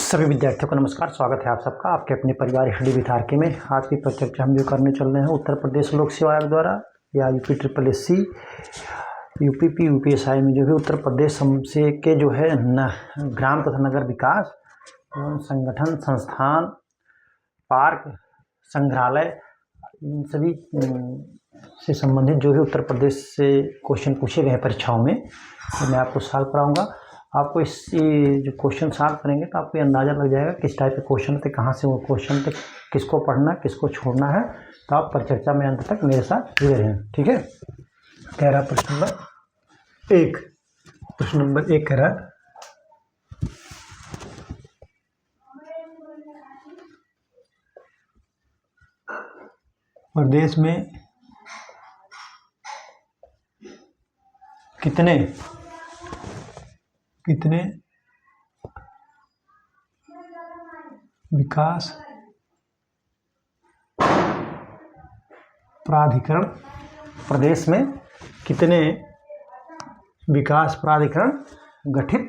सभी विद्यार्थियों को नमस्कार। स्वागत है आप सबका आपके अपने परिवार स्टडी विद आर के में। आज की चर्चा हम जो करने चल रहे हैं उत्तर प्रदेश लोक सेवा आयोग द्वारा या यूपी SSC यूपीपी यूपीएसआई में जो है उत्तर प्रदेश से के जो है ग्राम तथा नगर विकास एवं संगठन संस्थान पार्क संग्रहालय इन सभी से संबंधित जो है उत्तर प्रदेश से क्वेश्चन पूछे गए हैं परीक्षाओं में, तो मैं आपको सॉल्व कराऊंगा। आपको इस जो क्वेश्चन सॉल्व करेंगे तो आपको अंदाज़ा लग जाएगा किस टाइप के क्वेश्चन थे, कहाँ से वो क्वेश्चन थे, किसको पढ़ना किसको छोड़ना है। तो आप परिचर्चा में अंत तक मेरे साथ जुड़े रहें, ठीक है। कह रहा प्रश्न नंबर एक कह रहा प्रदेश में कितने विकास प्राधिकरण प्रदेश में कितने विकास प्राधिकरण गठित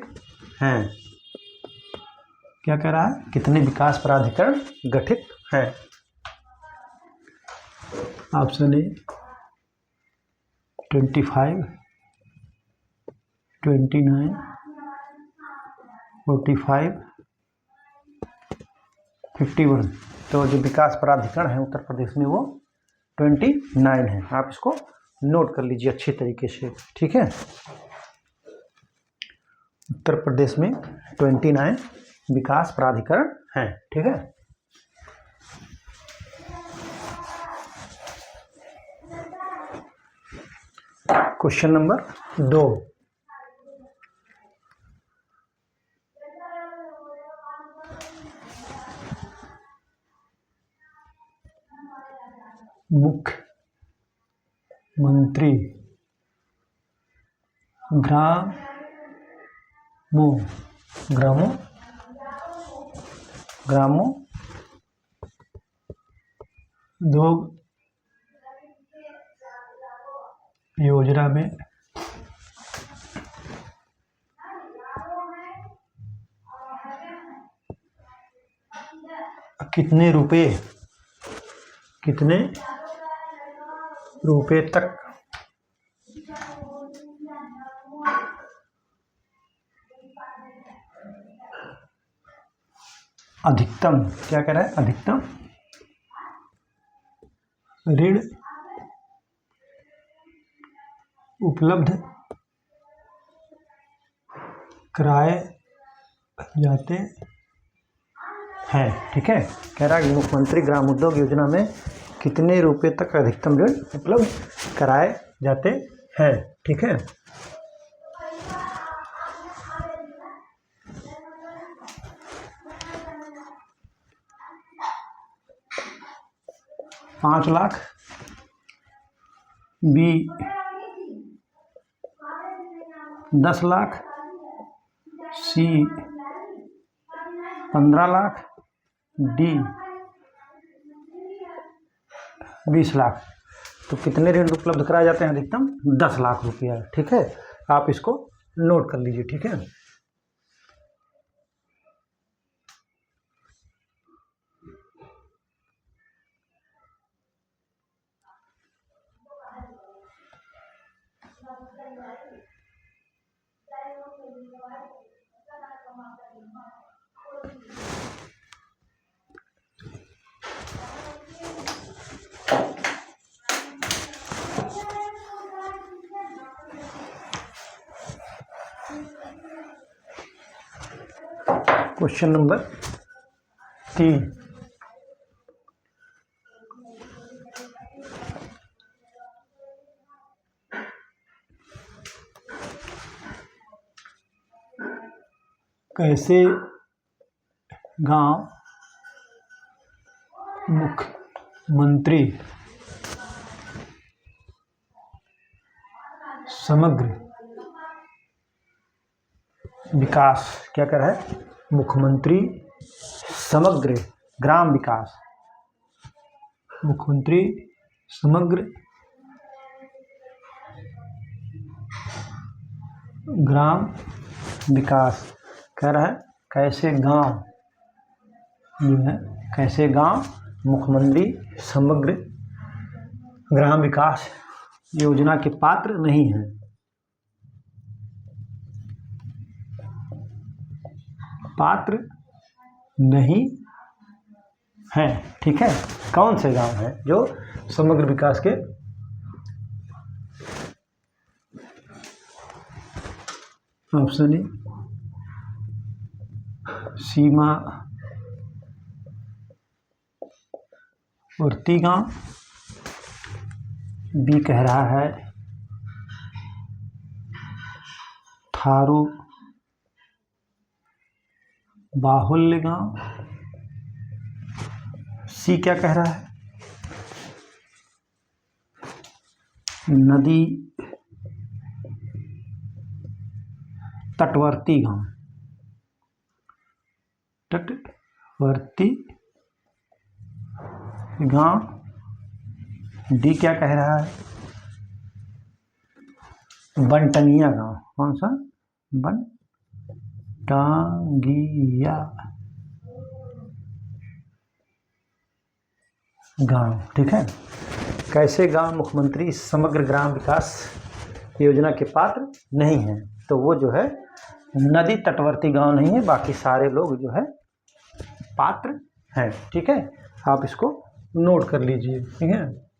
हैं। क्या कह रहा है, कितने विकास प्राधिकरण गठित हैं। ऑप्शन ए 25, 29, 45, 51। तो जो विकास प्राधिकरण है उत्तर प्रदेश में वो 29 है। आप इसको नोट कर लीजिए अच्छी तरीके से, ठीक है। उत्तर प्रदेश में 29 विकास प्राधिकरण हैं, ठीक है। क्वेश्चन नंबर 2, मुख्यमंत्री ग्रामोद्योग योजना में कितने रुपए तक अधिकतम, क्या कह रहा है, अधिकतम ऋण उपलब्ध कराए जाते हैं, ठीक है। कह रहा है मुख्यमंत्री ग्राम उद्योग योजना में कितने रुपए तक अधिकतम ऋण उपलब्ध कराए जाते हैं, ठीक है। $5 लाख, बी 10 लाख, सी 15 लाख, डी 20 लाख। तो कितने ऋण उपलब्ध कराए जाते हैं अधिकतम? 10 लाख रुपया, ठीक है। आप इसको नोट कर लीजिए, ठीक है। क्वेश्चन नंबर 3, कैसे गांव मुख्यमंत्री समग्र विकास, क्या कर रहा है, मुख्यमंत्री समग्र ग्राम विकास, मुख्यमंत्री समग्र ग्राम विकास कह रहा है कैसे गांव जो है कैसे गांव मुख्यमंत्री समग्र ग्राम विकास योजना के पात्र नहीं हैं। पात्र नहीं है, ठीक है। कौन से गांव हैं जो समग्र विकास के ऑप्शन ए सीमावर्ती गांव, बी कह रहा है थारू बाहुल्य गांव, सी क्या कह रहा है नदी तटवर्ती गांव, तटवर्ती गांव, डी क्या कह रहा है बनटंगिया गांव। कौन सा बनटांगिया गांव, ठीक है। कैसे गांव मुख्यमंत्री समग्र ग्राम विकास योजना के पात्र नहीं हैं, तो वो जो है नदी तटवर्ती गांव नहीं है, बाकी सारे लोग जो है पात्र हैं, ठीक है। आप इसको नोट कर लीजिए, ठीक है।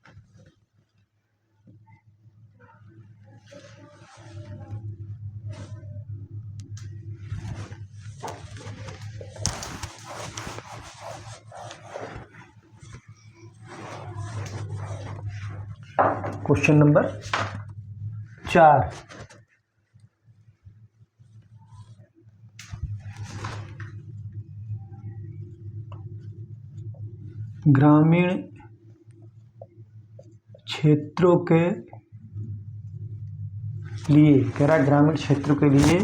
क्वेश्चन नंबर 4, ग्रामीण क्षेत्रों के लिए कह रहा है ग्रामीण क्षेत्रों के लिए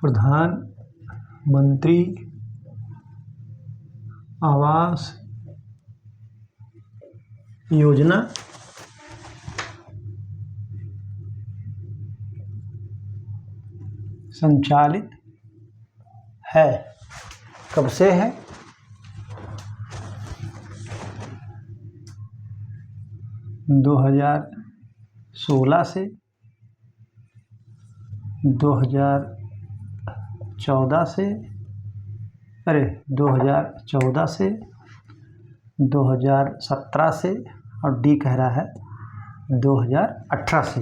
प्रधानमंत्री आवास योजना संचालित है। कब से है? 2016 से, 2014 से, 2014 से, 2017 से, और डी कह रहा है 2018 से।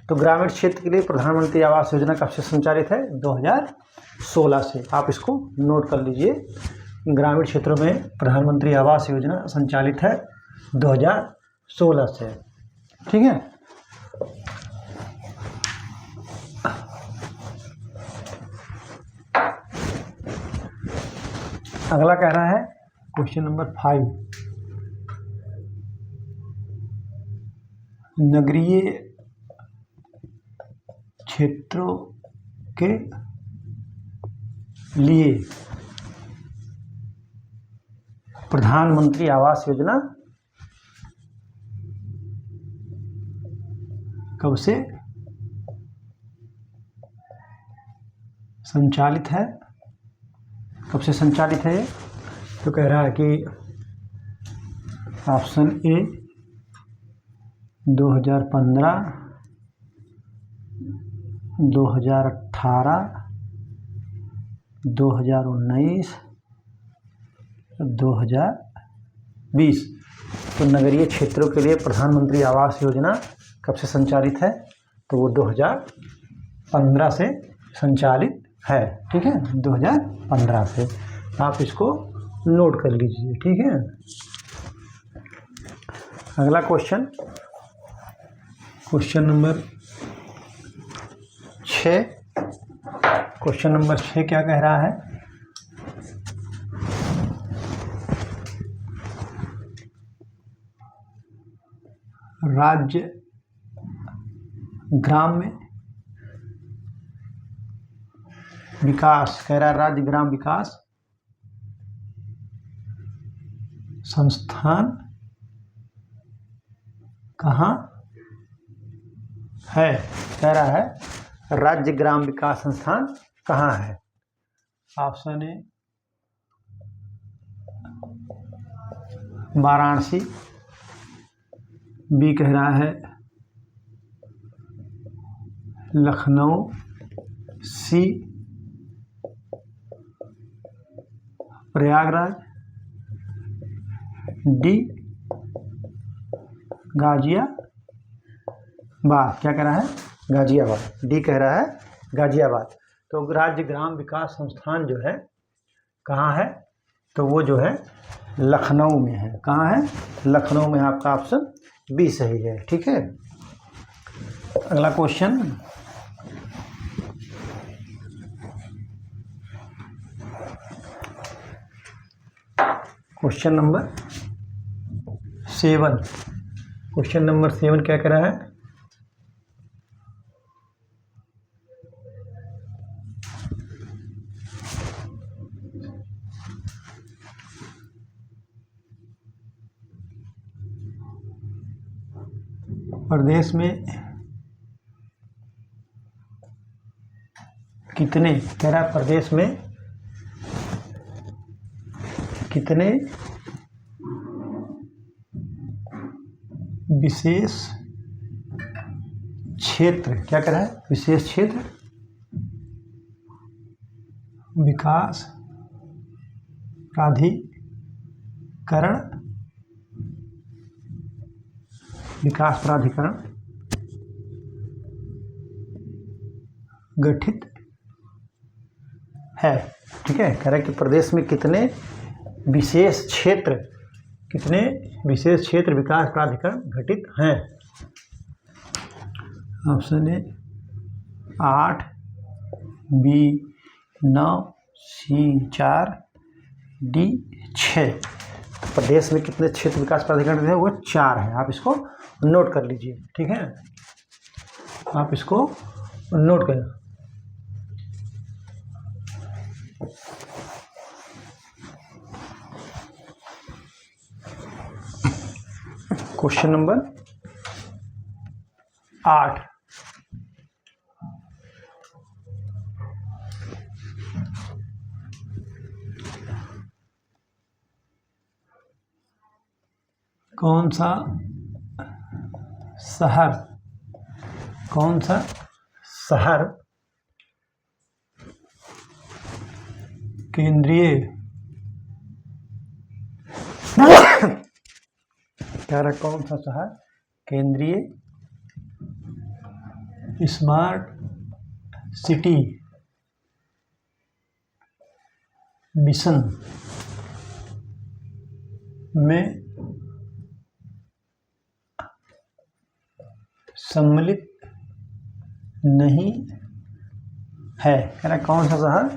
तो ग्रामीण क्षेत्र के लिए प्रधानमंत्री आवास योजना कब से संचालित है? 2016 से। आप इसको नोट कर लीजिए। ग्रामीण क्षेत्रों में प्रधानमंत्री आवास योजना संचालित है 2016 से, ठीक है। अगला कह रहा है क्वेश्चन नंबर 5, नगरीय क्षेत्रों के लिए प्रधानमंत्री आवास योजना कब से संचालित है? कब से संचालित है? तो कह रहा है कि ऑप्शन ए 2015, 2018, 2019, 2020। तो नगरीय क्षेत्रों के लिए प्रधानमंत्री आवास योजना कब से संचालित है? तो वो 2015 से संचालित है, ठीक है। 2015 से। आप इसको नोट कर लीजिए, ठीक है। अगला क्वेश्चन नंबर 6। क्वेश्चन नंबर 6 क्या कह रहा है? राज्य ग्राम्य विकास, कह रहा है राज्य ग्राम विकास संस्थान कहाँ है? कह रहा है राज्य ग्राम विकास संस्थान कहाँ है? ऑप्शन ए वाराणसी, बी कह रहा है लखनऊ, सी प्रयागराज, डी गाजियाबाद। क्या कह रहा है? गाजियाबाद। डी कह रहा है गाजियाबाद। तो राज्य ग्राम विकास संस्थान जो है कहाँ है? तो वो जो है लखनऊ में है। कहाँ है? लखनऊ में। आपका ऑप्शन बी सही है। ठीक है, अगला question. Question number 7। Question number 7 क्या कह रहा है? प्रदेश में कितने, कह रहा है प्रदेश में कितने विशेष क्षेत्र, क्या कह रहा है? विशेष क्षेत्र विकास प्राधिकरण गठित है। ठीक है, कह रहा है कि प्रदेश में कितने विशेष क्षेत्र विकास प्राधिकरण घटित हैं। Option A 8, B 9, C 4, D 6। प्रदेश में कितने क्षेत्र विकास प्राधिकरण है? वो 4 है। आप इसको नोट कर लीजिए। ठीक है, आप इसको नोट कर। Question number 8। कौन सा शहर केंद्रीय कह रहा, कौन सा शहर केंद्रीय स्मार्ट सिटी मिशन में सम्मिलित नहीं है? कह रहा कौन सा शहर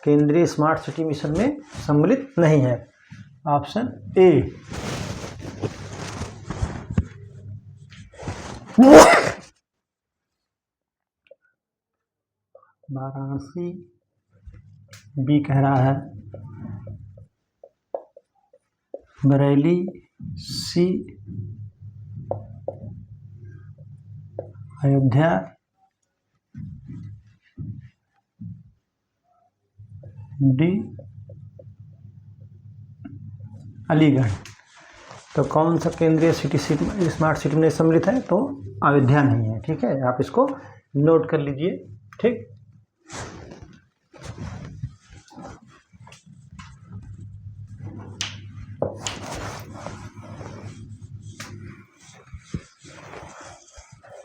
केंद्रीय स्मार्ट सिटी मिशन में सम्मिलित नहीं है? ऑप्शन ए वाराणसी, बी कह रहा है बरेली, सी अयोध्या, डी अलीगढ़। तो कौन सा केंद्रीय स्मार्ट सिटी में सम्मिलित है? तो अयोध्या नहीं है। ठीक है, आप इसको नोट कर लीजिए। ठीक,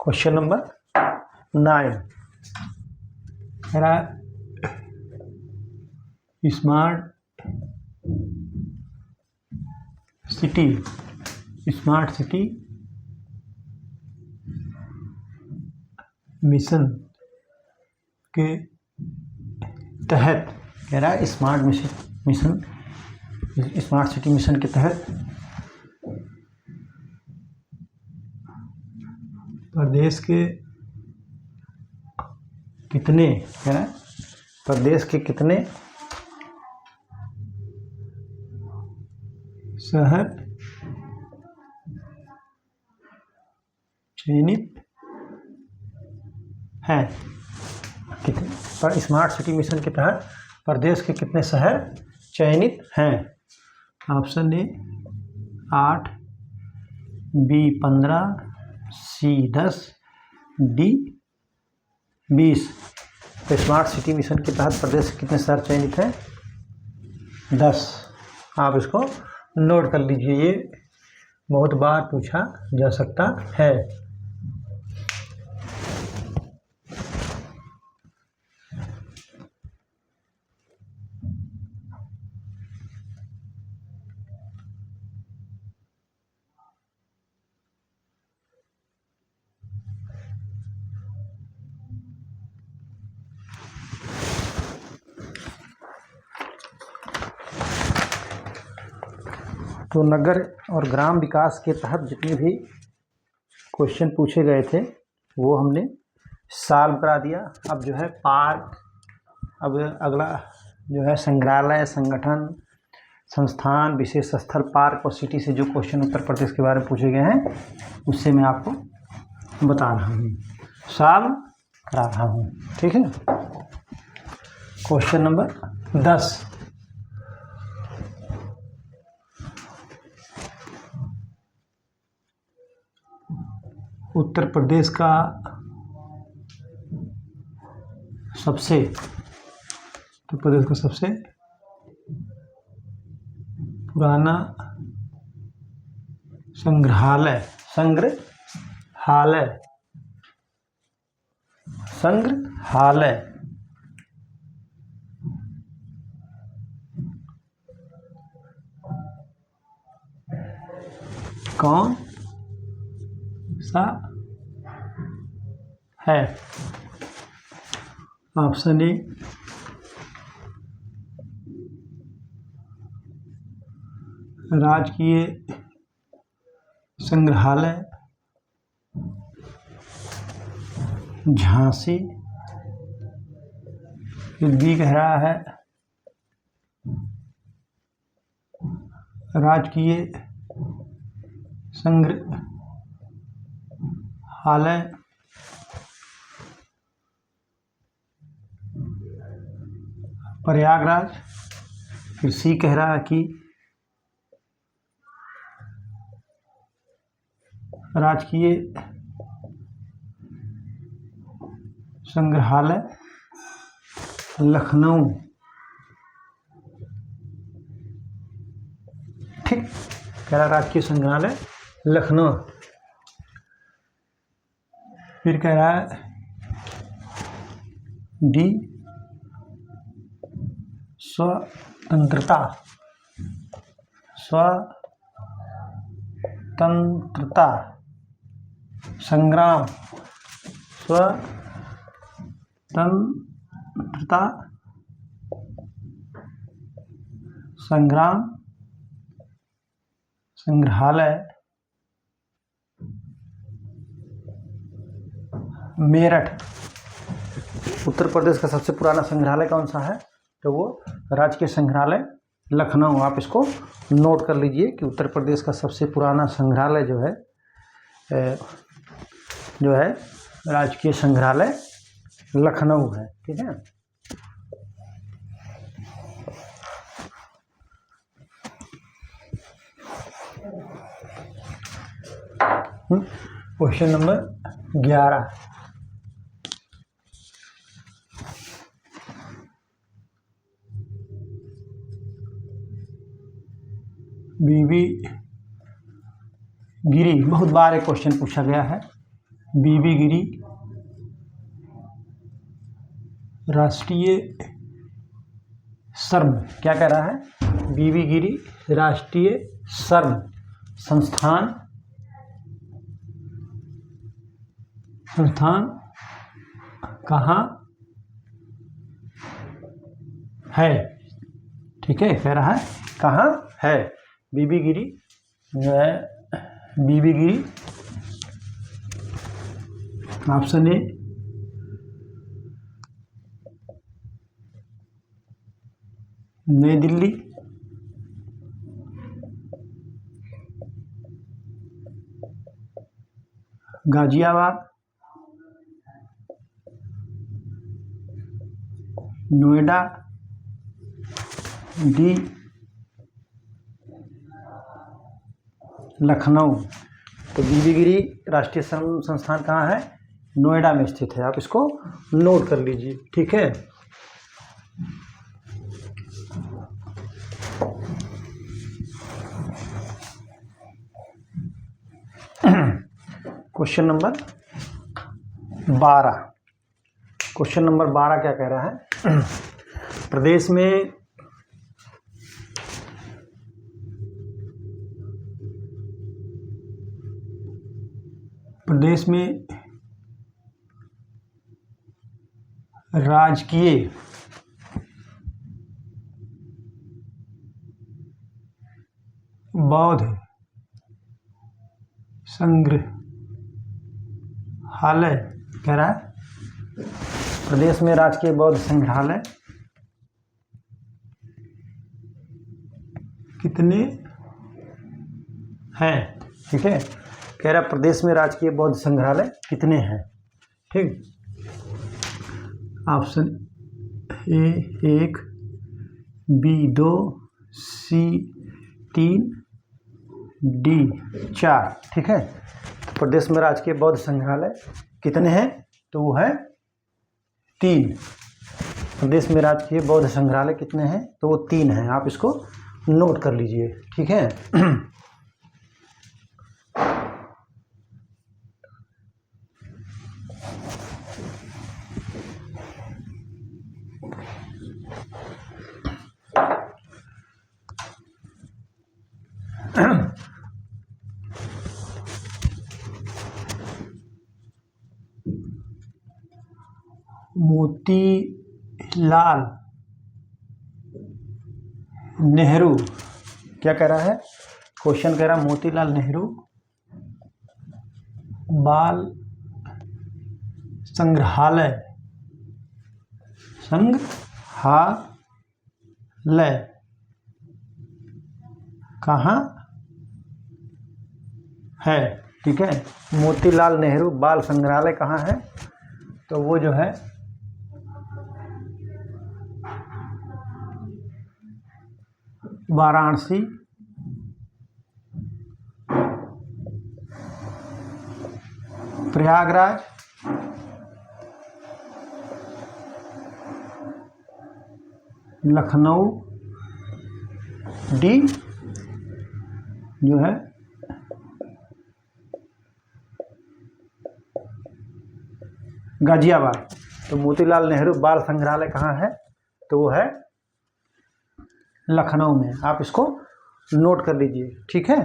question number 9। Smart city mission के तहत, कह रहा है स्मार्ट सिटी मिशन के तहत प्रदेश के कितने, कह रहा है प्रदेश के कितने शहर चयनित हैं? कितने पर स्मार्ट सिटी मिशन के तहत प्रदेश के कितने शहर चयनित हैं? Option A 8, B 15, C 10, D 20। तो स्मार्ट सिटी मिशन के तहत प्रदेश के कितने शहर चयनित हैं? 10। आप इसको नोट कर लीजिए, ये बहुत बार पूछा जा सकता है। तो नगर और ग्राम विकास के तहत जितने भी क्वेश्चन पूछे गए थे वो हमने सॉल्व करा दिया। अब जो है पार्क, अब अगला जो है संग्रहालय, संगठन, संस्थान, विशेष स्थल, पार्क और सिटी से जो क्वेश्चन उत्तर प्रदेश के बारे में पूछे गए हैं उससे मैं आपको बता रहा हूँ, सॉल्व करा रहा हूँ। ठीक है। क्वेश्चन नंबर 10, उत्तर प्रदेश का सबसे पुराना संग्रहालय कौन सा है? ऑप्शन ए राजकीय संग्रहालय झांसी, फिर बी कह रहा है राजकीय संग्रहालय प्रयागराज, फिर सी कह रहा है कि राजकीय संग्रहालय लखनऊ। ठीक, कह रहा राजकीय संग्रहालय लखनऊ। फिर कह रहा है डी स्वतंत्रता संग्राम, स्वतंत्रता संग्राम संग्रहालय मेरठ। उत्तर प्रदेश का सबसे पुराना संग्रहालय कौन सा है? तो वो राजकीय संग्रहालय लखनऊ। आप इसको नोट कर लीजिए कि उत्तर प्रदेश का सबसे पुराना संग्रहालय जो है राजकीय संग्रहालय लखनऊ है। ठीक है। क्वेश्चन नंबर 11, बीबी गिरी, बहुत बार एक क्वेश्चन पूछा गया है। बीबी गिरी राष्ट्रीय श्रम, क्या कह रहा है? बीबी गिरी राष्ट्रीय श्रम संस्थान कहाँ है? ठीक है, कह रहा है कहाँ है? बीबी गिरी जो है, बीबी गिरी ऑप्शन ए नई दिल्ली, गाजियाबाद, नोएडा, डी लखनऊ। तो बीबी गिरी राष्ट्रीय संस्थान कहाँ है? नोएडा में स्थित है। आप इसको नोट कर लीजिए, ठीक है। Question number 12। क्वेश्चन नंबर 12 क्या कह रहा है? प्रदेश में राजकीय बौद्ध संग्रहालय कह रहा है, प्रदेश में राजकीय बौद्ध संग्रहालय कितने हैं? ठीक है, कह रहा है प्रदेश में राजकीय बौद्ध संग्रहालय कितने हैं। ठीक, option A 1, B 2, C 3, D 4। ठीक है, तो प्रदेश में राजकीय बौद्ध संग्रहालय कितने हैं? तो वो है 3। प्रदेश में राजकीय बौद्ध संग्रहालय कितने हैं? तो वो 3 हैं। आप इसको नोट कर लीजिए, ठीक है। मोतीलाल नेहरू क्या कह रहा है? क्वेश्चन कह रहा है मोतीलाल नेहरू बाल संग्रहालय कहाँ है? ठीक है, मोतीलाल नेहरू बाल संग्रहालय कहाँ है? तो वो जो है वाराणसी, प्रयागराज, लखनऊ, डी जो है गाजियाबाद। तो मोतीलाल नेहरू बाल संग्रहालय कहाँ है? तो वो है लखनऊ में। आप इसको नोट कर लीजिए, ठीक है।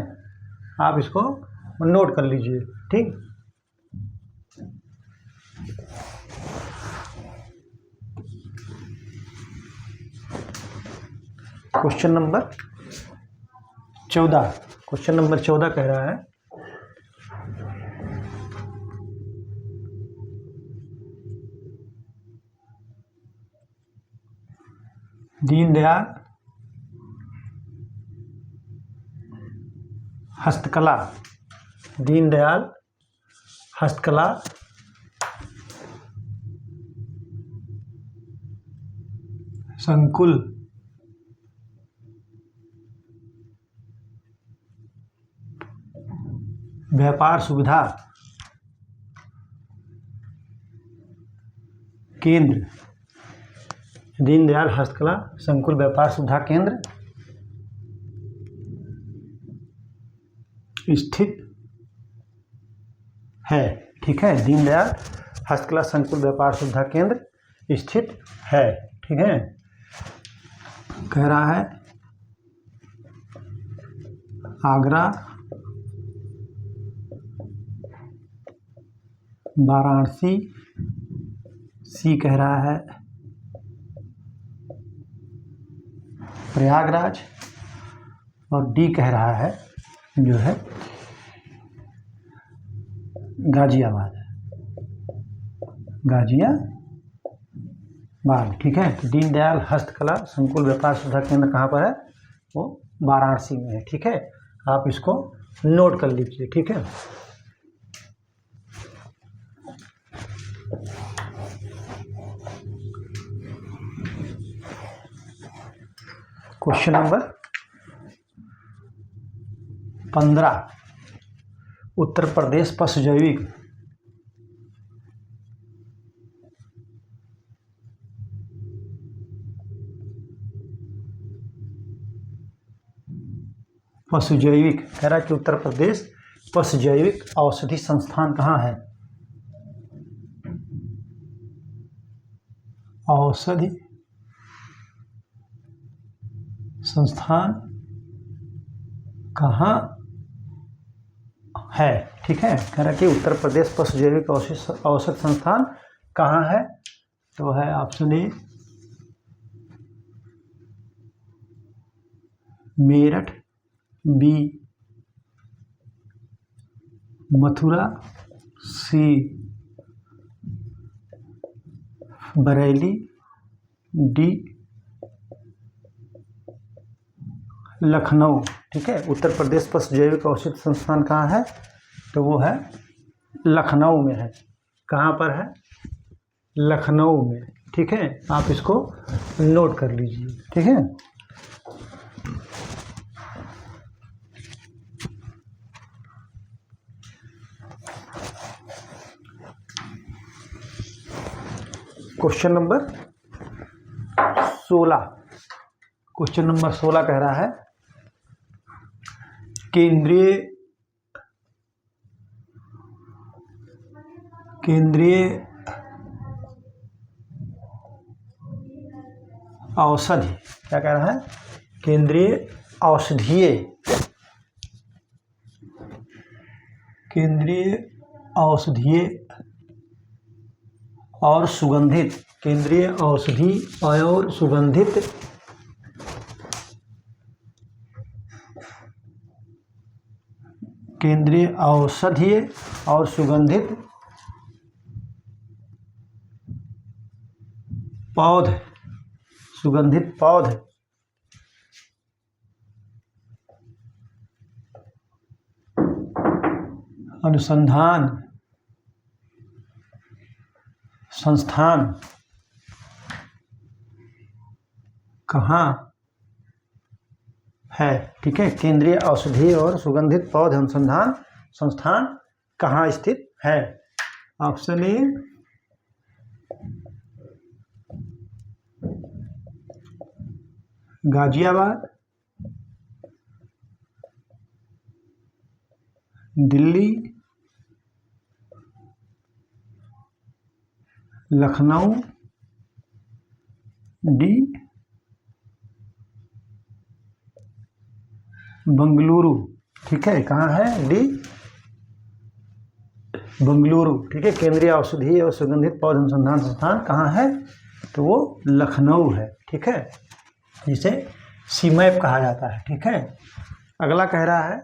आप इसको नोट कर लीजिए, ठीक। Question number 14। क्वेश्चन नंबर 14 कह रहा है दीनदयाल हस्तकला, दीनदयाल हस्तकला संकुल व्यापार सुविधा केंद्र, दीनदयाल हस्तकला संकुल व्यापार सुविधा केंद्र स्थित है। ठीक है, दीनदयाल हस्तकला संकुल व्यापार सुविधा केंद्र स्थित है। ठीक है, कह रहा है आगरा, वाराणसी, सी कह रहा है प्रयागराज, और डी कह रहा है जो है गाजियाबाद, गाजियाबाद। ठीक है, तो दीनदयाल हस्तकला संकुल व्यापार सुविधा केंद्र कहाँ पर है? वो वाराणसी में है। ठीक है, आप इसको नोट कर लीजिए, ठीक है। क्वेश्चन नंबर 15, उत्तर प्रदेश पशु जैविक कह रहा है कि उत्तर प्रदेश पशु जैविक औषधि संस्थान कहाँ है? औषधि संस्थान कहाँ है? ठीक है, कह रहा है कि उत्तर प्रदेश पशु जैविक औषध संस्थान कहाँ है? तो है option A Meerut, B Mathura, C Bareilly, D Lucknow. ठीक है, उत्तर प्रदेश पशु जैविक औषध संस्थान कहाँ है? तो वो है लखनऊ में है। कहाँ पर है? लखनऊ में। ठीक है, आप इसको नोट कर लीजिए। ठीक है, क्वेश्चन नंबर 16, क्वेश्चन नंबर 16 कह रहा है केंद्रीय औषधि, क्या कह रहा है? केंद्रीय औषधीय और सुगंधित, केंद्रीय औषधि और सुगंधित केंद्रीय औषधीय और सुगंधित पौध अनुसंधान संस्थान कहाँ है? ठीक है, केंद्रीय औषधीय और सुगंधित पौध अनुसंधान संस्थान कहाँ स्थित है? Option A Ghaziabad, Delhi, Lucknow, D Bengaluru. ठीक है, कहाँ है? डी बंगलुरु। ठीक है, केंद्रीय औषधीय और सुगंधित पौध अनुसंधान संस्थान कहाँ है? तो वो लखनऊ है। ठीक है, जिसे सीमैप कहा जाता है। ठीक है, अगला कह रहा है,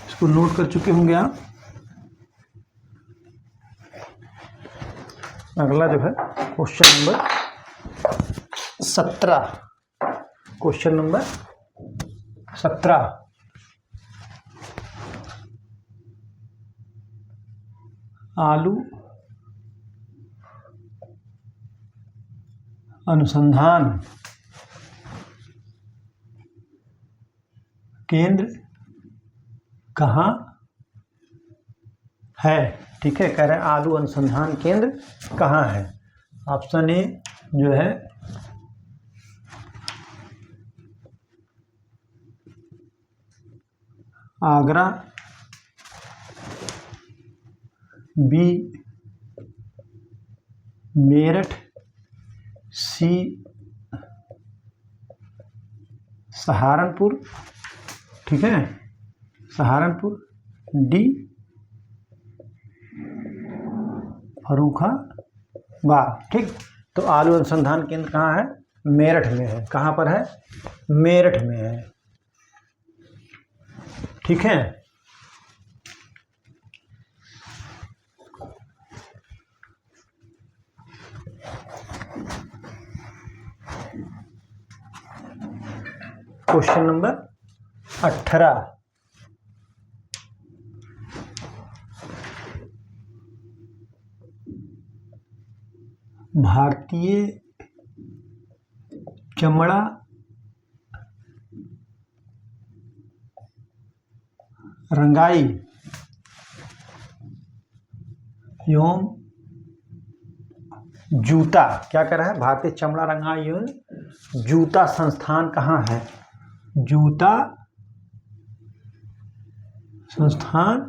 इसको नोट कर चुके होंगे आप। अगला जो है क्वेश्चन नंबर 17, क्वेश्चन नंबर 17, आलू अनुसंधान केंद्र कहाँ है? ठीक है, कह रहे हैं आलू अनुसंधान केंद्र कहाँ है? ऑप्शन ए जो है आगरा, बी मेरठ, सी सहारनपुर। ठीक है, सहारनपुर, डी फर्रुखाबाद। ठीक, तो आलू अनुसंधान केंद्र कहाँ है? मेरठ में है। कहाँ पर है? मेरठ में है। ठीक है, क्वेश्चन नंबर 18, भारतीय चमड़ा रंगाई एवं जूता, क्या कर रहा है, भारतीय चमड़ा रंगाई एवं जूता संस्थान कहाँ है? जूता संस्थान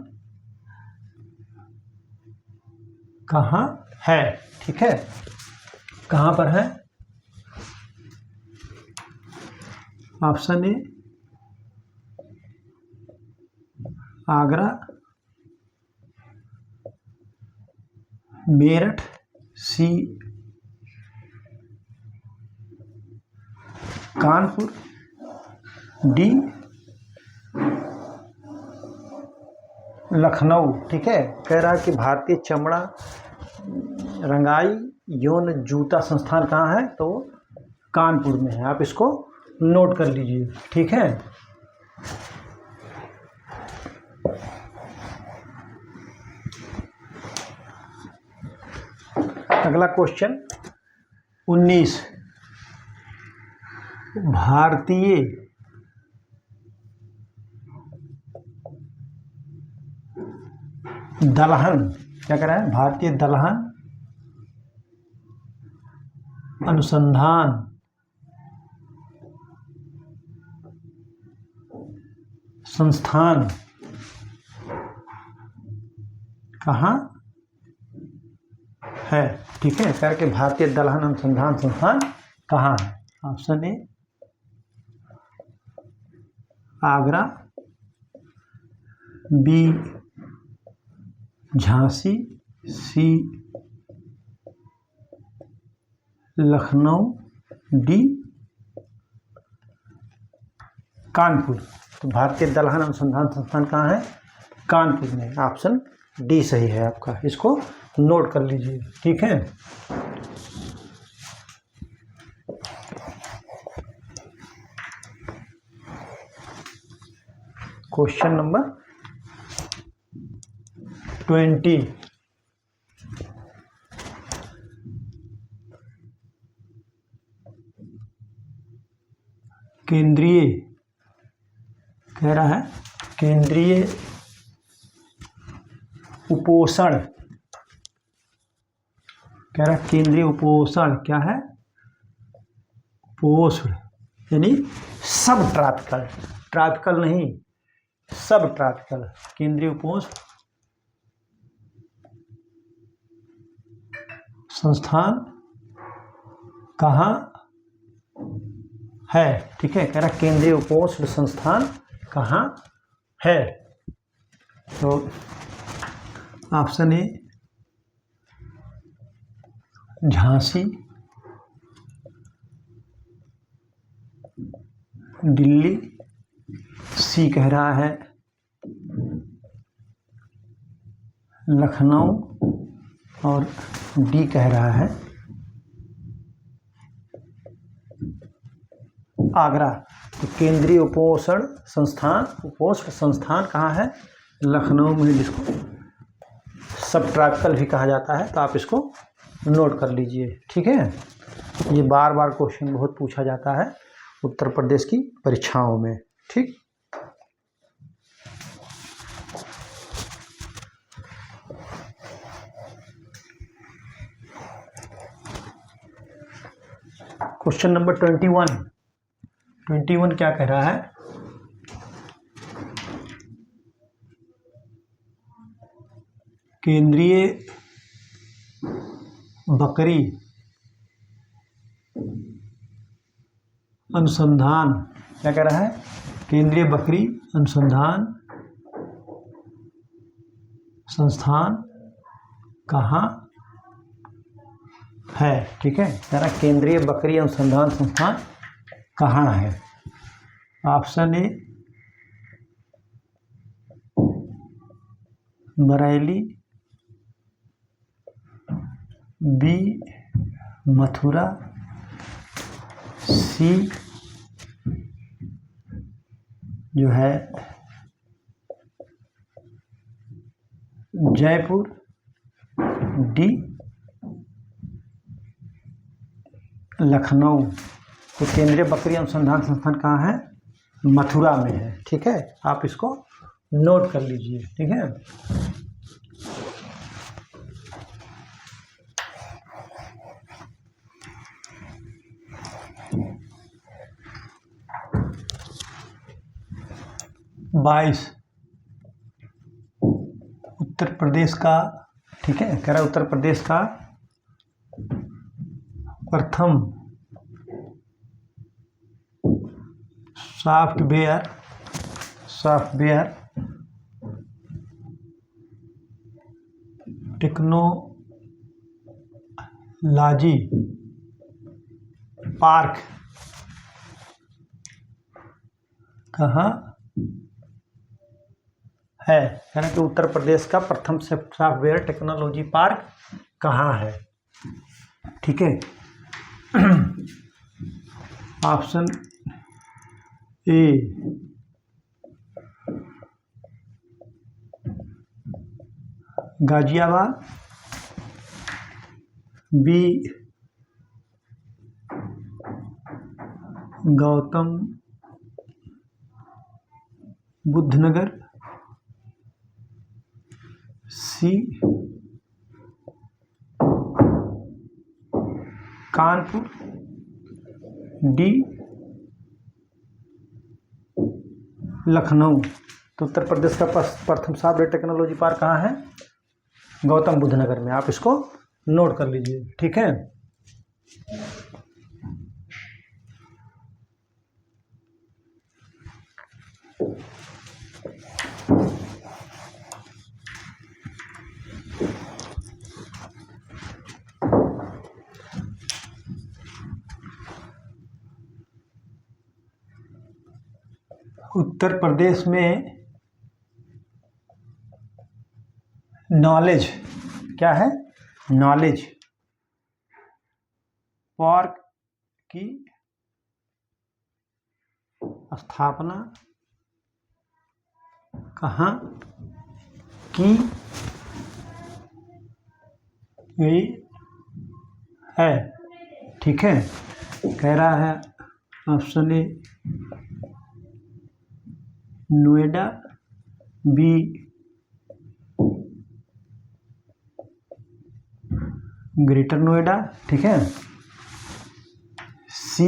कहाँ है? ठीक है, कहाँ पर है? Option A Agra, Meerut, C Kanpur, D Lucknow. ठीक है, कह रहा है कि भारतीय चमड़ा रंगाई यौन जूता संस्थान कहाँ है? तो कानपुर में है। आप इसको नोट कर लीजिए। ठीक है, अगला क्वेश्चन 19, भारतीय दलहन, क्या कह रहा है? भारतीय दलहन अनुसंधान संस्थान कहाँ है? ठीक है, कह के भारतीय दलहन अनुसंधान संस्थान कहाँ है? Option A Agra, B Jhansi, C Lucknow, D Kanpur. तो भारतीय दलहन अनुसंधान संस्थान कहाँ है? कानपुर में। ऑप्शन डी सही है आपका, इसको नोट कर लीजिए। ठीक है, क्वेश्चन नंबर 20, केंद्रीय, कह रहा है केंद्रीय उपोषण, कह रहा है केंद्रीय उपोषण क्या है? पोषण यानी सब ट्रॉपिकल, ट्रॉपिकल नहीं सब ट्रॉपिकल, केंद्रीय उपोषण संस्थान कहाँ है? ठीक है, कह रहा केंद्रीय उपोषण संस्थान कहाँ है? तो ऑप्शन ए झांसी, दिल्ली, सी कह रहा है लखनऊ और डी कह रहा है आगरा। तो केंद्रीय उपोषण संस्थान कहाँ है? लखनऊ में, जिसको सब ट्रॉपिकल भी कहा जाता है। तो आप इसको नोट कर लीजिए। ठीक है, ये बार बार क्वेश्चन बहुत पूछा जाता है उत्तर प्रदेश की परीक्षाओं में। ठीक, क्वेश्चन नंबर 21 क्या कह रहा है? केंद्रीय बकरी अनुसंधान, क्या कह रहा है? केंद्रीय बकरी अनुसंधान संस्थान कहाँ है? ठीक है, कह रहा केंद्रीय बकरी अनुसंधान संस्थान कहाँ है? Option A Bareilly, B Mathura, C जो है जयपुर, डी लखनऊ। तो केंद्रीय बकरी अनुसंधान संस्थान कहाँ है? मथुरा में है। ठीक है, आप इसको नोट कर लीजिए। ठीक है, बाईस उत्तर प्रदेश का, ठीक है, कह रहा है उत्तर प्रदेश का प्रथम सॉफ्टवेयर टेक्नोलॉजी पार्क कहाँ है? यानी कि उत्तर प्रदेश का प्रथम सॉफ्टवेयर टेक्नोलॉजी पार्क कहाँ है? ठीक है, option A Ghaziabad, B Gautam Buddh Nagar, C Kanpur, D Lucknow. तो उत्तर प्रदेश का प्रथम सॉफ्टवेयर टेक्नोलॉजी पार्क कहाँ है? गौतम बुद्ध नगर में। आप इसको नोट कर लीजिए। ठीक है, उत्तर प्रदेश में नॉलेज क्या है? नॉलेज पार्क की स्थापना कहाँ की गई है? ठीक है, कह रहा है option A Noida, be greater Noida, ठीक है, सी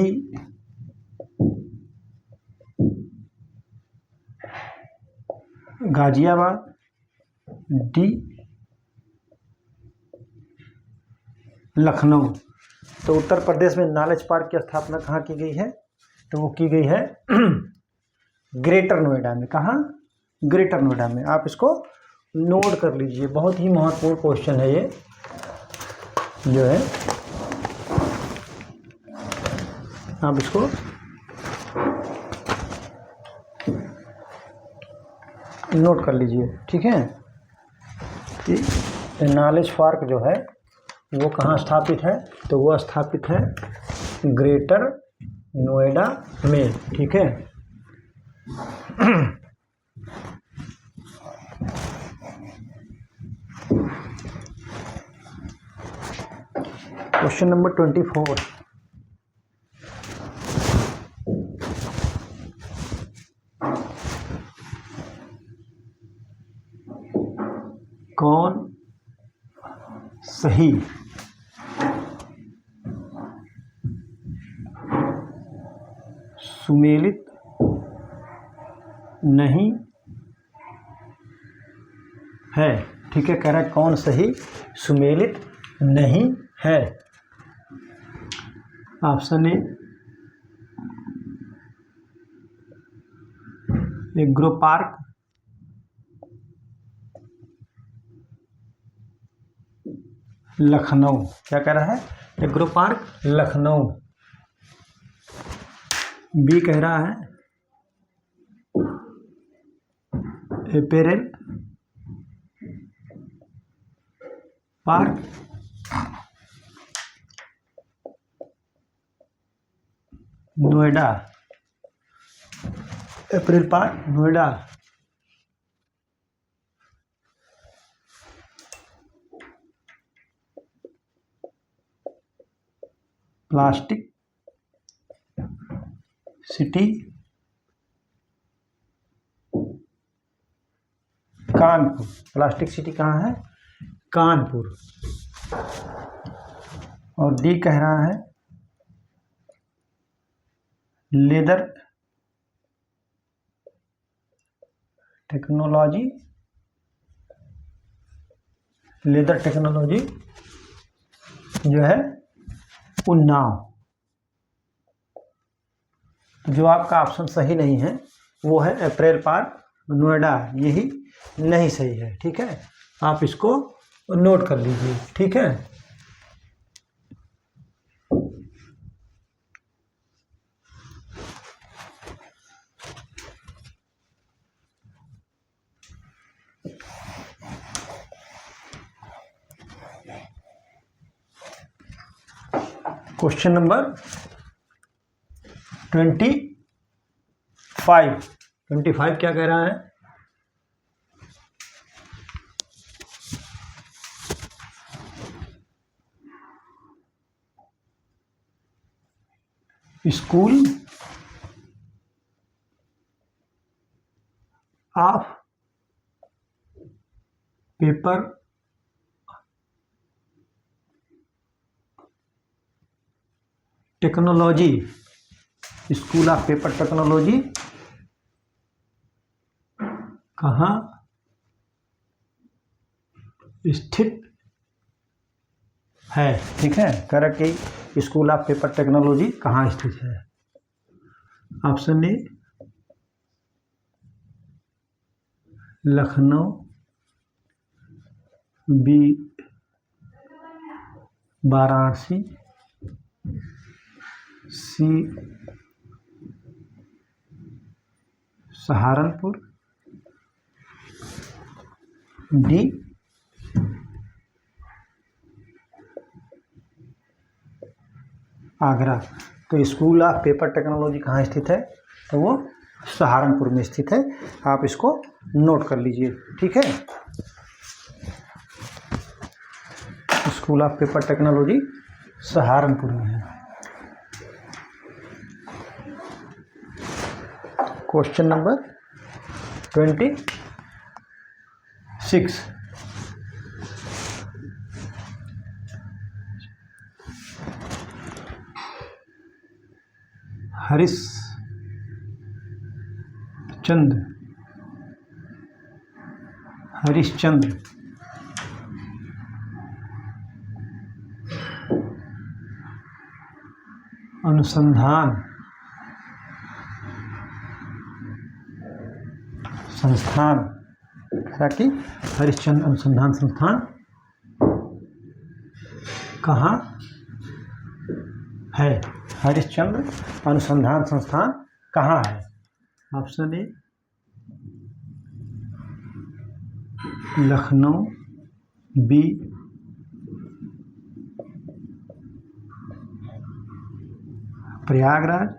गाजियाबाद, डी लखनऊ। तो उत्तर प्रदेश में नॉलेज पार्क की स्थापना कहाँ की गई है? तो वो की गई है ग्रेटर नोएडा में। कहाँ? ग्रेटर नोएडा में। आप इसको नोट कर लीजिए, बहुत ही महत्वपूर्ण क्वेश्चन है ये जो है, आप इसको नोट कर लीजिए। ठीक है, कि नॉलेज पार्क जो है वो कहाँ स्थापित है? तो वो स्थापित है ग्रेटर नोएडा में। ठीक है, क्वेश्चन नंबर 24, कौन सही सुमेलित नहीं है? ठीक है, कह रहा है कौन सही सुमेलित नहीं है? ऑप्शन ए एग्रो पार्क, लखनऊ। क्या कह रहा है? Agro park Lucknow. बी कह रहा है apparel park Noida, apparel park Noida. Plastic city Kanpur. Plastic city कहाँ है? कानपुर। और डी कह रहा है लेदर टेक्नोलॉजी, लेदर टेक्नोलॉजी जो है उन्नाव। जो आपका ऑप्शन सही नहीं है वो है अप्रैल पार्क नोएडा, यही नहीं सही है। ठीक है, आप इसको नोट कर लीजिए। ठीक है, क्वेश्चन नंबर 25 क्या कह रहा है? School of paper technology, school of paper technology कहाँ स्थित है? ठीक है, करेक्ट कि स्कूल ऑफ पेपर टेक्नोलॉजी कहाँ स्थित है? Option A Lucknow, B Varanasi, C Saharanpur, D Agra. तो स्कूल ऑफ पेपर टेक्नोलॉजी कहाँ स्थित है? तो वो सहारनपुर में स्थित है। आप इसको नोट कर लीजिए। ठीक है, school of paper technology Saharanpur में है। क्वेश्चन नंबर 26, हरिश्चंद्र अनुसंधान संस्थान, कि हरिश्चंद्र अनुसंधान संस्थान कहाँ है? हरिश्चंद्र अनुसंधान संस्थान कहाँ है? Option A Lucknow, B Prayagraj,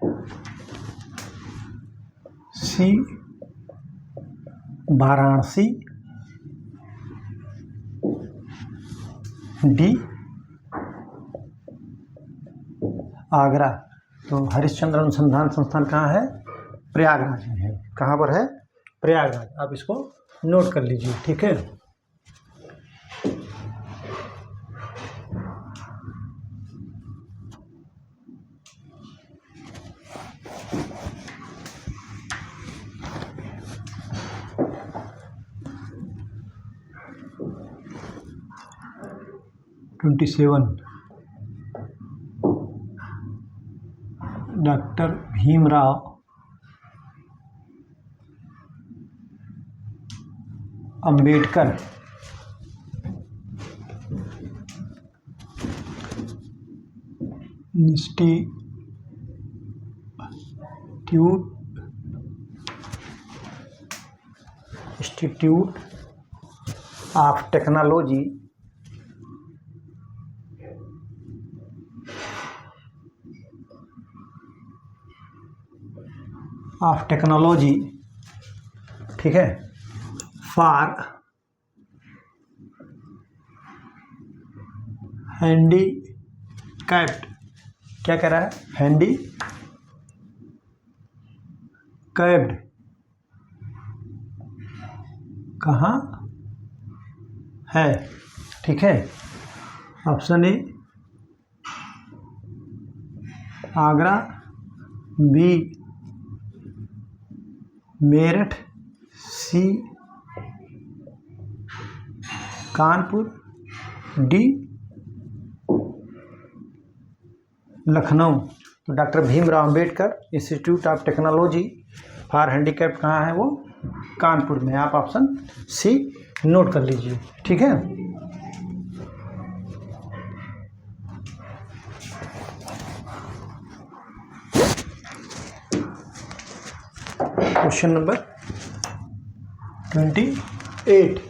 C Varanasi, D Agra. तो हरिश्चंद्र अनुसंधान संस्थान कहाँ है? प्रयागराज में है। कहाँ पर है? प्रयागराज। आप इसको नोट कर लीजिए। ठीक है, doctor Bhimrao Ambedkar institute of technology ठीक है, फॉर हैंडीकैप्ड, क्या कह रहा है? कैप्ड कहाँ है? ठीक है, option A Agra, B Meerut, C Kanpur, D Lucknow. तो doctor Bhimrao Ambedkar institute of technology for handicapped कहाँ है? वो कानपुर में। आप ऑप्शन सी नोट कर लीजिए। ठीक है, क्वेश्चन नंबर 28।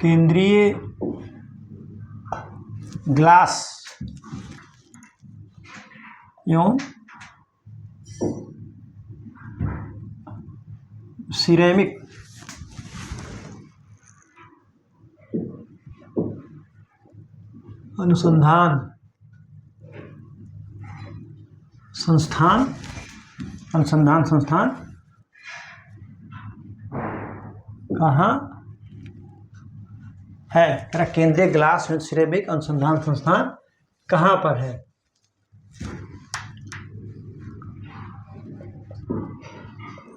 केंद्रीय ग्लास एवं सिरेमिक अनुसंधान संस्थान कहाँ है? केंद्रीय ग्लास एवं सिरेमिक अनुसंधान संस्थान कहाँ पर है?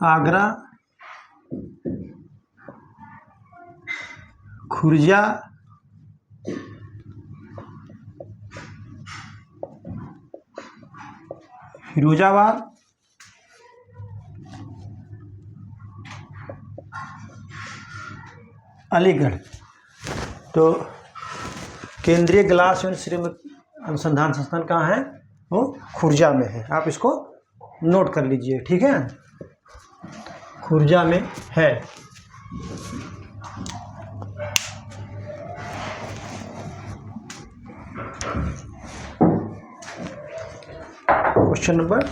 आगरा, खुर्जा, फिरोजाबाद, अलीगढ़। तो केंद्रीय ग्लास एवं सिरेमिक अनुसंधान संस्थान कहाँ है? वो खुर्जा में है। आप इसको नोट कर लीजिए। ठीक है, खुर्जा में है। क्वेश्चन नंबर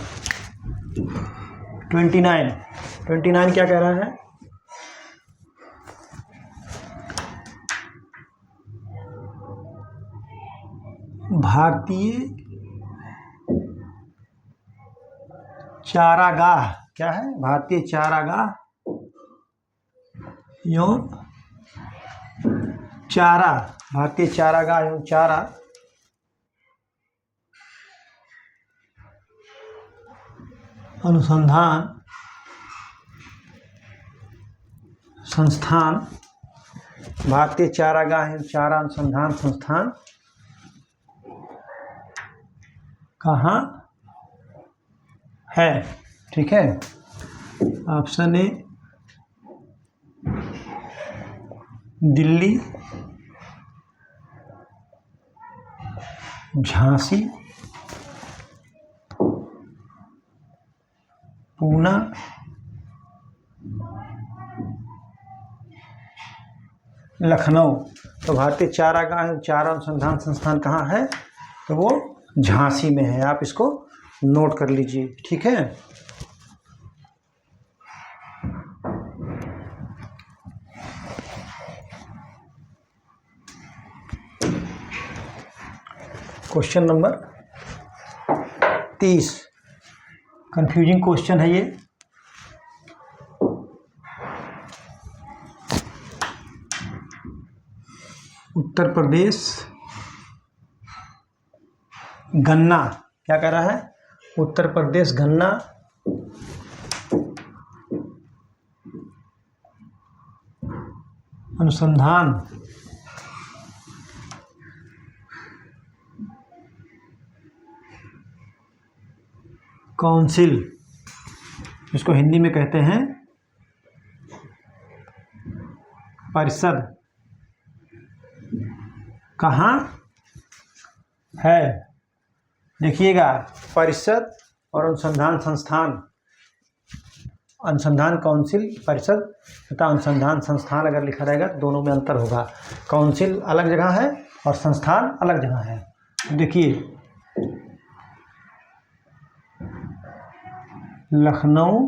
29 क्या कह रहा है? भारतीय चारागाह क्या है? भारतीय चारागाह एवं चारा, भारतीय चारागाह एवं चारा अनुसंधान संस्थान, भारतीय चारागाह एवं चारा अनुसंधान संस्थान कहाँ है? ठीक है, ऑप्शन ए दिल्ली, झांसी, पूना, लखनऊ। तो भारतीय चारागाह एवं चारा अनुसंधान संस्थान कहाँ है? तो वो झांसी में है। आप इसको नोट कर लीजिए। ठीक है, क्वेश्चन नंबर 30। कंफ्यूजिंग क्वेश्चन है ये। उत्तर प्रदेश गन्ना क्या कह रहा है? उत्तर प्रदेश गन्ना अनुसंधान काउंसिल, इसको हिंदी में कहते हैं परिषद, कहाँ है? देखिएगा, परिषद और अनुसंधान संस्थान, अनुसंधान काउंसिल परिषद तथा अनुसंधान संस्थान अगर लिखा रहेगा तो दोनों में अंतर होगा। काउंसिल अलग जगह है और संस्थान अलग जगह है। देखिए, लखनऊ,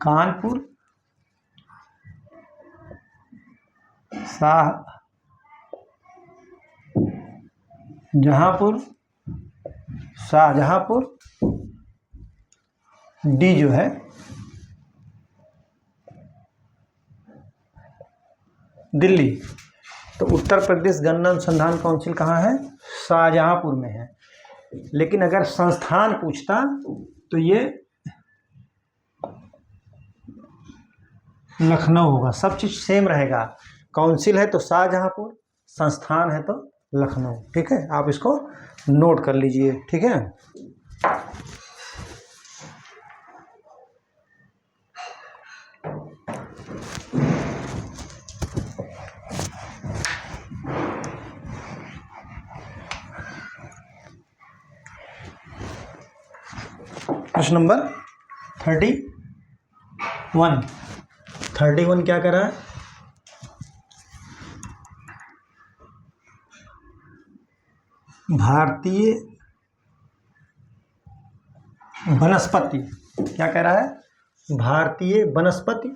कानपुर, शाहजहांपुर डी जो है दिल्ली। तो उत्तर प्रदेश गन्ना अनुसंधान काउंसिल कहाँ है? शाहजहांपुर में है। लेकिन अगर संस्थान पूछता तो ये लखनऊ होगा। सब चीज़ सेम रहेगा। काउंसिल है तो शाहजहांपुर, संस्थान है तो लखनऊ। ठीक है, आप इसको नोट कर लीजिए। ठीक है, क्वेश्चन नंबर 31 क्या कर रहा है? भारतीय वनस्पति, क्या कह रहा है? भारतीय वनस्पति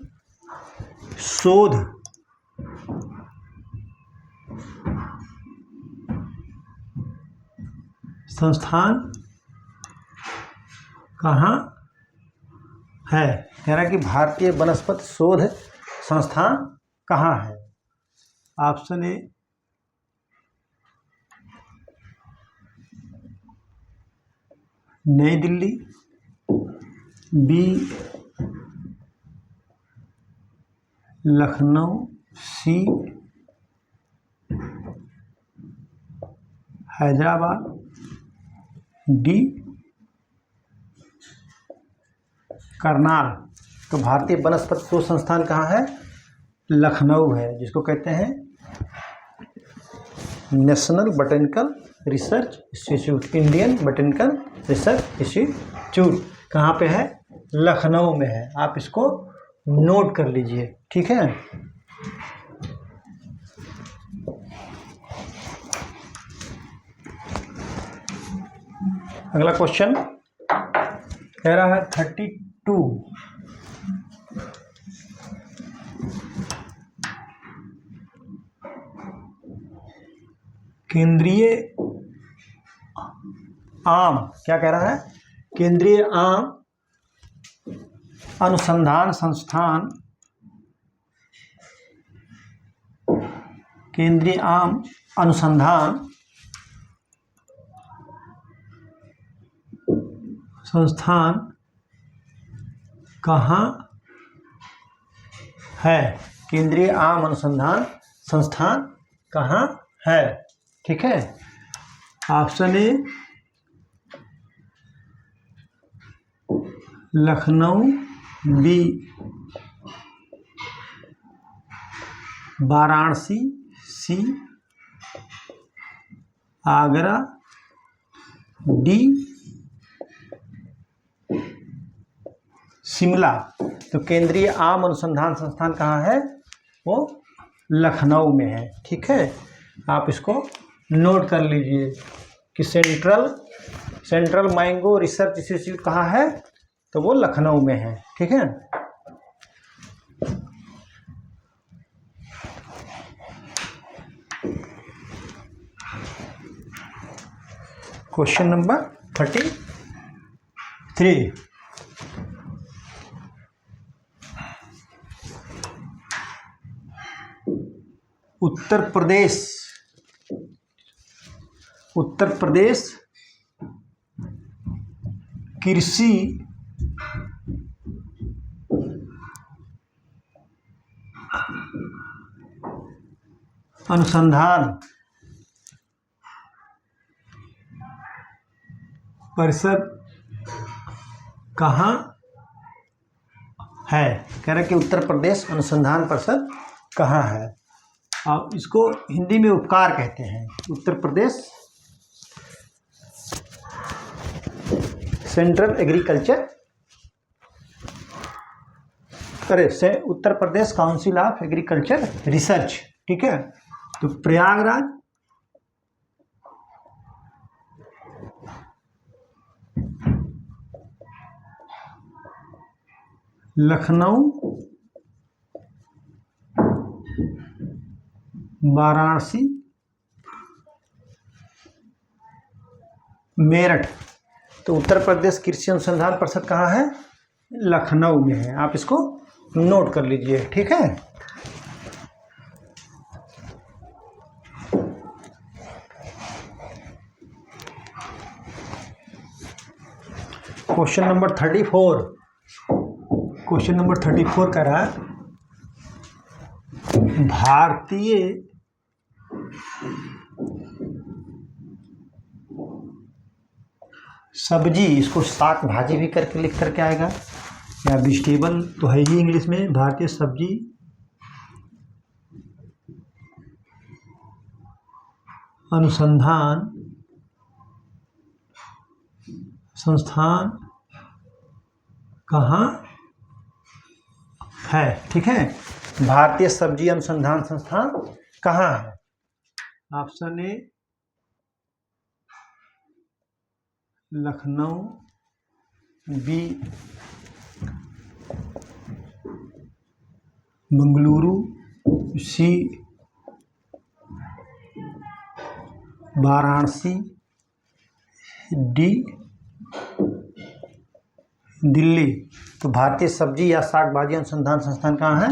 शोध संस्थान कहाँ है? कह रहा है कि भारतीय वनस्पति शोध संस्थान कहाँ है? ऑप्शन ए नई दिल्ली, बी लखनऊ, सी हैदराबाद, डी करनाल। तो भारतीय वनस्पति शोध संस्थान कहाँ है? लखनऊ है, जिसको कहते हैं national botanical research institute, Indian botanical research institute. कहाँ पे है? लखनऊ में है। आप इसको नोट कर लीजिए। ठीक है, अगला क्वेश्चन कह रहा है 32। केंद्रीय आम, क्या कह रहा है? केंद्रीय आम अनुसंधान संस्थान, केंद्रीय आम अनुसंधान संस्थान कहाँ है? केंद्रीय आम अनुसंधान संस्थान कहाँ है? ठीक है, option A Lucknow, B Varanasi, C Agra, D Shimla. तो केंद्रीय आम अनुसंधान संस्थान कहाँ है? वो लखनऊ में है। ठीक है, आप इसको नोट कर लीजिए कि सेंट्रल मैंगो रिसर्च इंस्टीट्यूट कहाँ है? तो वो लखनऊ में है। ठीक है, क्वेश्चन नंबर 33। उत्तर प्रदेश कृषि अनुसंधान परिषद कहाँ है? कह रहे कि उत्तर प्रदेश अनुसंधान परिषद कहाँ है? आप इसको हिंदी में उपकार कहते हैं। Uttar Pradesh central agriculture, Uttar Pradesh council of agriculture research. ठीक है, तो प्रयागराज, लखनऊ, वाराणसी, मेरठ। तो उत्तर प्रदेश कृषि अनुसंधान परिषद कहाँ है? लखनऊ में है। आप इसको नोट कर लीजिए, ठीक है। Question number 34। क्वेश्चन नंबर 34 कह रहा है भारतीय सब्जी, इसको शाक भाजी भी करके लिख करके आएगा, या वेजिटेबल तो है ही इंग्लिश में। भारतीय सब्जी अनुसंधान संस्थान कहाँ है? ठीक है, भारतीय सब्जी अनुसंधान संस्थान कहाँ है? Option A Lucknow, B Bengaluru, C Varanasi, D Delhi. तो भारतीय सब्जी या शाक भाजी अनुसंधान संस्थान कहाँ है?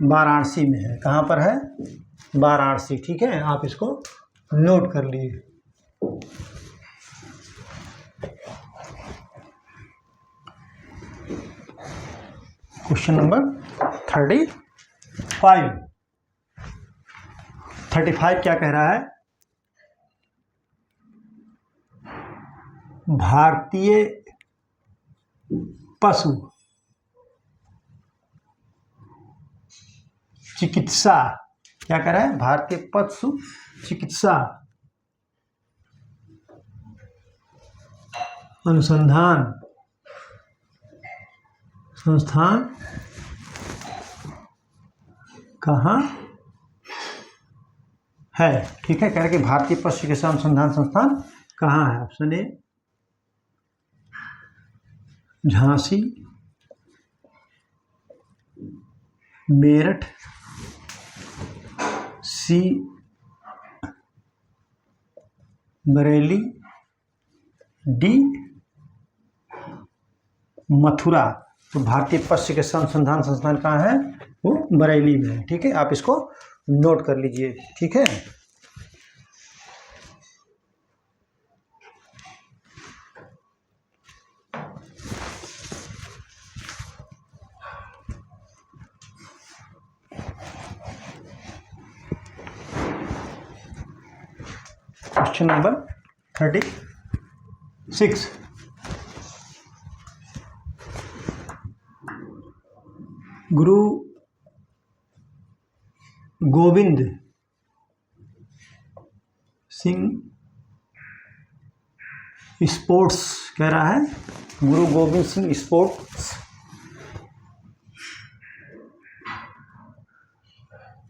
वाराणसी में है। कहाँ पर है? वाराणसी। ठीक है, आप इसको नोट कर लिए। क्वेश्चन नंबर 35 क्या कह रहा है? भारतीय पशु चिकित्सा, क्या कह रहा है? भारतीय पशु चिकित्सा अनुसंधान संस्थान कहाँ है? ठीक है, कह रहे कि भारतीय पशु चिकित्सा अनुसंधान संस्थान कहाँ है? Option A Jhansi, Meerut, C Bareilly, D Mathura. तो भारतीय पशु चिकित्सा अनुसंधान संस्थान कहाँ है? वो बरेली में है। ठीक है, आप इसको नोट कर लीजिए। ठीक है, क्वेश्चन नंबर 36। गुरु गोविंद सिंह स्पोर्ट्स कह रहा है, गुरु गोविंद सिंह स्पोर्ट्स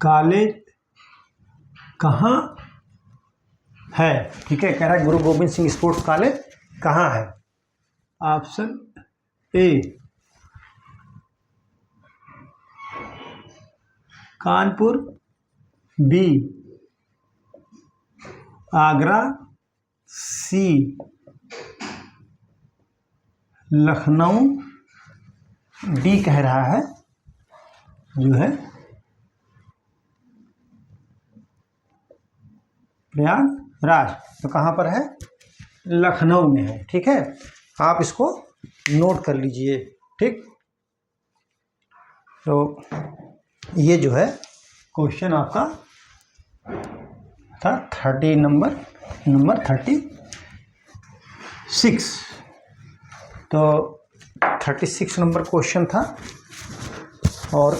कॉलेज कहाँ है? ठीक है, कह रहा है गुरु गोविंद सिंह स्पोर्ट्स कॉलेज कहाँ है? Option A Kanpur, B Agra, C Lucknow, D कह रहा है जो है प्रयागराज। तो कहाँ पर है? लखनऊ में है। ठीक है, आप इसको नोट कर लीजिए। ठीक, तो ये जो है क्वेश्चन आपका था 30 नंबर 36। तो 36 नंबर क्वेश्चन था, और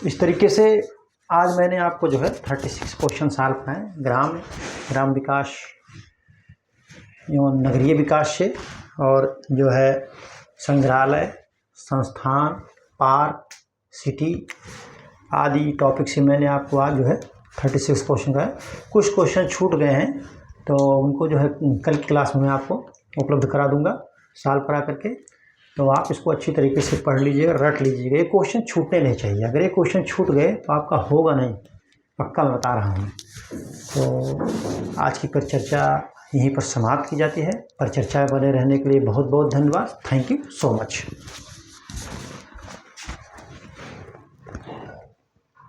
इस तरीके से आज मैंने आपको जो है 36 क्वेश्चन सॉल्व कराए ग्राम विकास एवं नगरीय विकास से, और जो है संग्रहालय, संस्थान, पार्क, सिटी आदि टॉपिक से मैंने आपको आज जो है 36 क्वेश्चन का है। कुछ क्वेश्चन छूट गए हैं, तो उनको जो है कल की क्लास में मैं आपको उपलब्ध करा दूंगा सॉल्व करा करके। तो आप इसको अच्छी तरीके से पढ़ लीजिएगा, रट लीजिएगा। ये क्वेश्चन छूटने नहीं चाहिए। अगर ये क्वेश्चन छूट गए तो आपका होगा नहीं, पक्का मैं बता रहा हूँ। तो आज की परिचर्चा यहीं पर समाप्त की जाती है। परिचर्चा में बने रहने के लिए बहुत बहुत धन्यवाद। Thank you so much.